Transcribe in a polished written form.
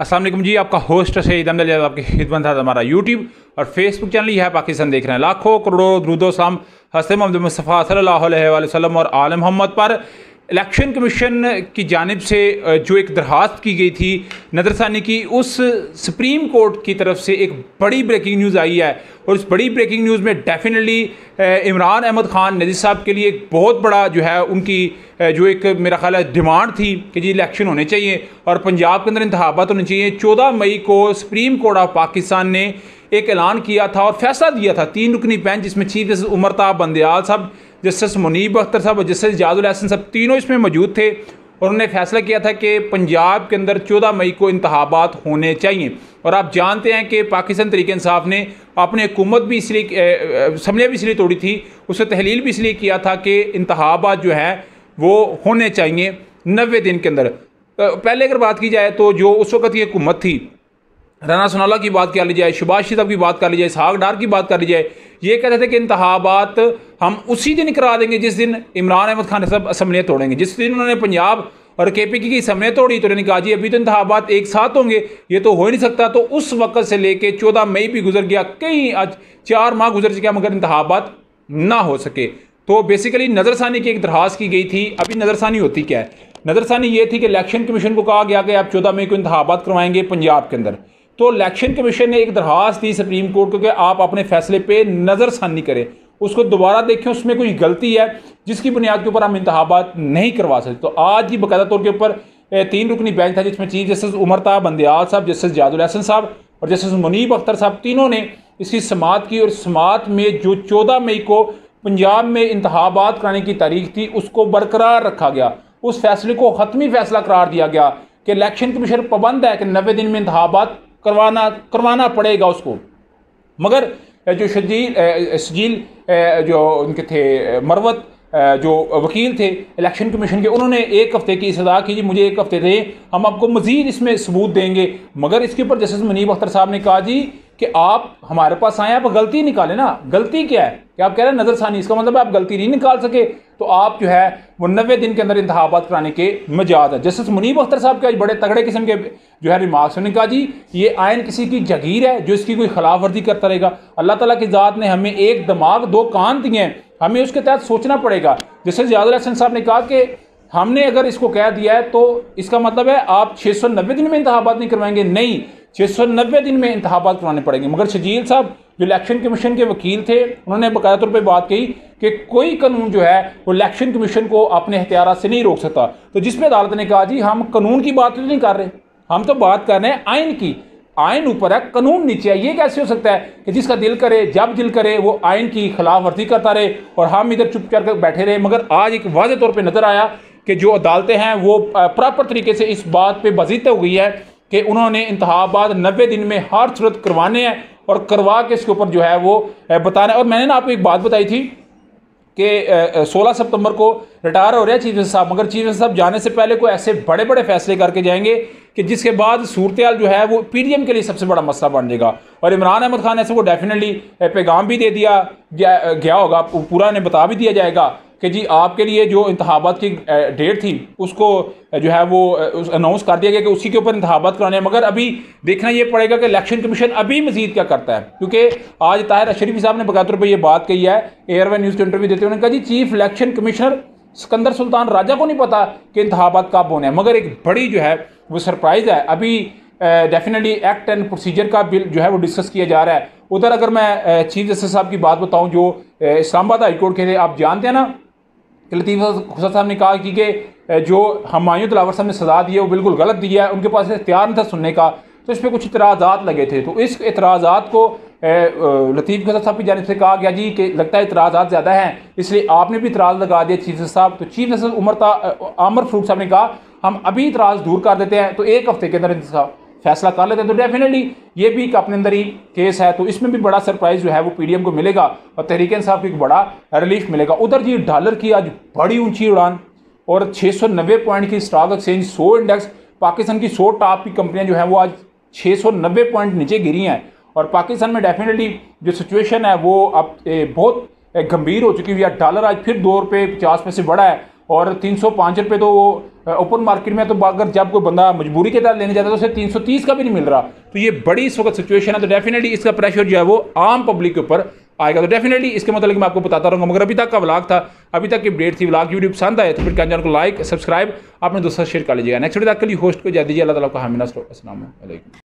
अस्सलाम वालेकुम जी, आपका होस्ट सईद अहमद अली आपकी खिदमत है। हमारा यूट्यूब और फेसबुक चैनल ही है पाकिस्तान देख रहे हैं। लाखों करोड़ों दुरूद सलाम हज़रत मोहम्मद मुस्तफ़ा सल्लल्लाहु अलैहि वसल्लम और आल मोहम्मद पर। इलेक्शन कमीशन की जानिब से जो एक दरख्वास्त की गई थी नज़रसानी की, उस सुप्रीम कोर्ट की तरफ से एक बड़ी ब्रेकिंग न्यूज़ आई है। और उस बड़ी ब्रेकिंग न्यूज़ में डेफिनेटली इमरान अहमद ख़ान नज़ीर साहब के लिए एक बहुत बड़ा जो है उनकी जो एक मेरा ख्याल है डिमांड थी कि जी इलेक्शन होने चाहिए और पंजाब के अंदर इंतखाबात होने चाहिए। 14 मई को सुप्रीम कोर्ट ऑफ पाकिस्तान ने एक ऐलान किया था और फैसला दिया था 3 रुकनी बेंच, जिसमें चीफ जस्टिस उमर ताब बंदयाल साहब, जस्टिस मुनीब अख्तर साहब और जस्टिस जाजुल हसन साहब, तीनों इसमें मौजूद थे। और उन्होंने फैसला किया था कि पंजाब के अंदर 14 मई को इंतखाबात होने चाहिए। और आप जानते हैं कि पाकिस्तान तहरीक इंसाफ ने अपनी हुकूमत भी इसलिए असम्बलियाँ भी इसलिए तोड़ी थी, उसे तहलील भी इसलिए किया था कि इंतखाबात जो है वो होने चाहिए 90 दिन के अंदर। पहले अगर बात की जाए तो जो उस वक्त की हुकूमत थी, राना सनाउल्लाह की बात कर ली जाए, शहबाज शरीफ की बात कर ली जाए, इसहाक डार की बात कर ली जाए, ये कहते थे कि इंतखाबात हम उसी दिन करा देंगे जिस दिन इमरान अहमद खान साहब असम्बलियाँ तोड़ेंगे। जिस दिन उन्होंने पंजाब और KPK की असम्बलियाँ तोड़ी तो उन्होंने कहा जी अभी तो इंतखाबात एक साथ होंगे, ये तो हो ही नहीं सकता। तो उस वक्त से लेके 14 मई भी गुजर गया, कई आज 4 माह गुजर चुके, मगर इंतखाबात ना हो सके। तो बेसिकली नज़रसानी की एक दरख्वास्त की गई थी। अभी नज़रसानी होती क्या है? नज़रसानी ये थी कि इलेक्शन कमीशन को कहा गया कि आप 14 मई को इंतखाबात करवाएंगे पंजाब के अंदर। तो इलेक्शन कमीशन ने एक दरख्वास्त दी सुप्रीम कोर्ट को कि आप अपने फैसले पे नज़रसानी करें, उसको दोबारा देखें, उसमें कोई गलती है जिसकी बुनियाद के ऊपर हम इंतखाबात नहीं करवा सकते। तो आज ही बाकायदा तौर के ऊपर 3 रुकनी बेंच था, जिसमें चीफ जस्टिस उमर ताब बंदयाल साहब, जस्टिस जाजुल हसन साहब और जस्टिस मुनीब अख्तर साहब, तीनों ने इसकी समाअत की। और समाअत में जो 14 मई को पंजाब में इंतखाबात कराने की तारीख थी उसको बरकरार रखा गया। उस फैसले को हतमी फैसला करार दिया गया कि इलेक्शन कमीशन पाबंद है कि 90 दिन में इंतखाबात करवाना पड़ेगा उसको। मगर जो सजील जो उनके थे मरवत जो वकील थे इलेक्शन कमीशन के, उन्होंने 1 हफ्ते की सजा की, जी मुझे 1 हफ्ते दें, हम आपको मजीद इसमें सबूत देंगे। मगर इसके ऊपर जस्टिस मुनीब अख्तर साहब ने कहा जी कि आप हमारे पास आए, आप गलती निकालें ना। गलती क्या है कि आप कह रहे हैं नज़रसानी, इसका मतलब आप गलती नहीं निकाल सके, तो आप जो है वो 90 दिन के अंदर इंतखाबात कराने के मजाज है। जस्टिस मुनीब अख्तर साहब के आज बड़े तगड़े किस्म के जो है रिमार्क्स, उन्होंने कहा जी ये आयन किसी की जगीर है जो इसकी कोई खिलाफ वर्जी करता रहेगा। अल्लाह ताला की ज़ात ने हमें एक दिमाग 2 कान दिए हैं, हमें उसके तहत सोचना पड़ेगा। जस्टिस जाजुल हसन साहब ने कहा कि हमने अगर इसको कह दिया है तो इसका मतलब है आप 690 दिन में इंतखाबात नहीं करवाएंगे, नहीं 690 दिन में इंतखाबात करवाने पड़ेंगे। मगर शजील साहब जो इलेक्शन कमीशन के वकील थे, उन्होंने बाकायदा तौर पर बात कही कि कोई कानून जो है वो इलेक्शन कमीशन को अपने इख्तियारात से नहीं रोक सकता। तो जिसमें अदालत ने कहा जी हम कानून की बात तो नहीं कर रहे, हम तो बात कर रहे हैं आइन की। आइन ऊपर है, कानून नीचे है। ये कैसे हो सकता है कि जिसका दिल करे जब दिल करे वो आइन की खिलाफ वर्जी करता रहे और हम इधर चुप कर बैठे रहे। मगर आज एक वाज़ेह तौर पे नज़र आया कि जो अदालतें हैं वो प्रॉपर तरीके से इस बात पे बाज़िद हो गई है कि उन्होंने इंतखाबात 90 दिन में हर सूरत करवाने हैं और करवा के इसके ऊपर जो है वो बताना है। और मैंने ना आपको एक बात बताई थी कि 16 सितंबर को रिटायर हो रहे हैं चीफ जस्टिस साहब, मगर चीफ जस्टिस साहब जाने से पहले कोई ऐसे बड़े बड़े फैसले करके जाएंगे कि जिसके बाद सूरत हाल जो है वो PDM के लिए सबसे बड़ा मसला बन जाएगा। और इमरान अहमद खान ऐसे को डेफिनेटली पैगाम भी दे दिया गया होगा, पूरा ने बता भी दिया जाएगा कि जी आपके लिए जो इंतखाबात की डेट थी उसको जो है वो अनाउंस कर दिया गया कि उसी के ऊपर इंतखाबात कराने हैं। मगर अभी देखना ये पड़ेगा कि इलेक्शन कमीशन अभी मजीद क्या करता है, क्योंकि आज ताहिर अशरफी साहब ने बाकायदा तौर पर यह बात कही है एयरवे न्यूज़ को इंटरव्यू देते हुए। उन्होंने कहा जी chief election commissioner Sikandar Sultan Raja को नहीं पता कि इंतखाबात कब होने हैं। मगर एक बड़ी जो है वो सरप्राइज़ है, अभी डेफिनेटली एक्ट एंड प्रोसीजर का बिल जो है वो डिस्कस किया जा रहा है। उधर अगर मैं चीफ जस्टिस साहब की बात बताऊँ जो इस्लामाबाद हाईकोर्ट के थे, आप जानते हैं ना कि लतीफ़ खुसर साहब ने कहा कि जो हुमायूं दिलावर साहब ने सज़ा दी है वो बिल्कुल गलत दी है, उनके पास इख्तियार नहीं था सुनने का। तो इस पर कुछ इतराज़ात लगे थे, तो इस इतराज़ात को लतीफ़ खुसर साहब की जानिब से कहा गया जी कि लगता है इतराज़ात ज़्यादा हैं, इसलिए आपने भी इतराज़ लगा दिया चीफ जस्टिस साहब। तो चीफ जस्टिस आमर फ़रूक साहब ने कहा हम अभी इतराज़ दूर कर देते हैं, तो 1 हफ्ते के अंदर फैसला कर लेते हैं। तो डेफिनेटली ये भी अपने अंदर ही केस है, तो इसमें भी बड़ा सरप्राइज़ जो है वो PDM को मिलेगा और तहरीक इंसाफ को एक बड़ा रिलीफ मिलेगा। उधर जी डॉलर की आज बड़ी ऊंची उड़ान और 690 पॉइंट की स्टॉक एक्सचेंज 100 इंडेक्स, पाकिस्तान की 100 टॉप की कंपनियां जो हैं वो आज 690 पॉइंट नीचे गिरी हैं। और पाकिस्तान में डेफिनेटली जो सिचुएशन है वो अब बहुत गंभीर हो चुकी हुई है। डॉलर आज फिर 2 रुपये 50 पैसे बढ़ा है और 305 रुपये तो वो ओपन मार्केट में, तो अगर जब कोई बंदा मजबूरी के तहत लेने जाता है तो उसे 330 का भी नहीं मिल रहा। तो ये बड़ी इस वक्त सिचुएशन है, तो डेफिनेटली इसका प्रेशर जो है वो आम पब्लिक के ऊपर आएगा। तो डेफिनेटली इसके मतलब मैं आपको बताता रहूँगा। मगर अभी तक का व्लॉग था, अभी तक की अपडेट थी। व्लॉग वीडियो पसंद आए तो फिर चैनल को लाइक सब्सक्राइब अपने दोस्तों से शेयर कर लीजिएगा। नेक्स्ट वीडियो तक के लिए होस्ट को इजाज़त दीजिए। अल्लाह ताला आपको हामी नस्र। अस्सलाम वालेकुम।